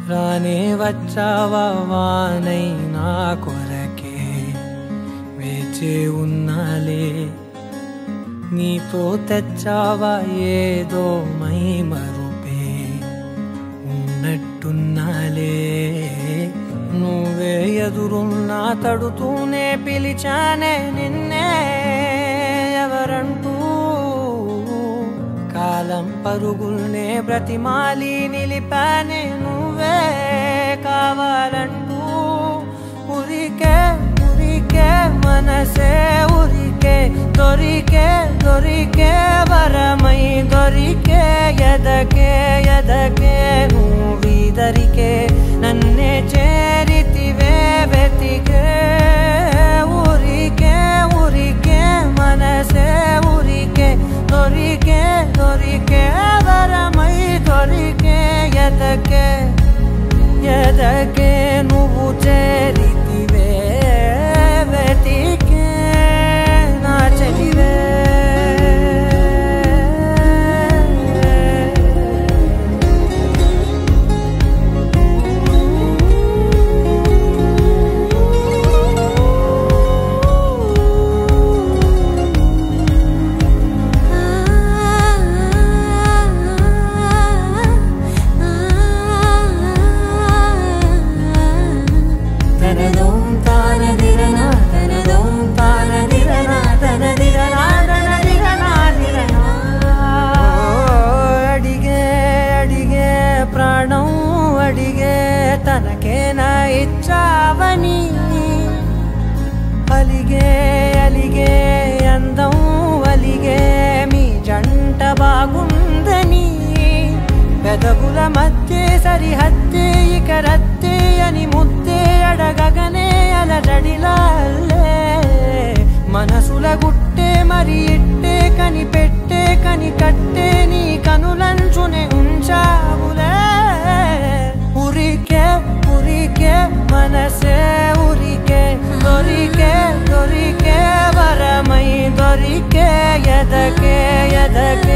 రానే వచ్చావా వానై నా కొరకే వేచి ఉన్నాలే నీతో తెచ్చావా ఏదో మై మరుపే ఉన్నట్టున్నాలే నువ్వే ఎదురున్నా తడుతూనే పిలిచానే నిన్నే ఎవరంటూ కాలం పరుగుల్నే బ్రతిమాలి నిలిపానే నువ్వే కావాలంటూ ఉరికే ఉరికే మనసే ఉరికే దొరికే దొరికే వరమై దొరికే ఎదకే ఎదకే నువ్విదరికే నన్నే చేరితివే వెతికే ఉరికే ఉరికే మనసే ఉరికే దొరికే దొరికే వరమై దొరికే ఎదకే ఎదకే నువ్వు చేరితివే వెతికే నా చెలివే తనకేనా ఇచ్చావని అలిగే అలిగే అందం అలిగే మీ జంట బాగుందని పెదవుల మధ్య సరిహద్దే ఇక రద్దే అని ముద్దే అడగగనే అలజడిలాల్లే మనసుల గుట్టే మరి ఇట్టే కని పెట్టే కని కట్టే నీ కనులంచునే ఉంచావులే ఉరికే ఉరికే మనసే ఉరికే దొరికే దొరికే వరమై దొరికే ఎదకే ఎదకే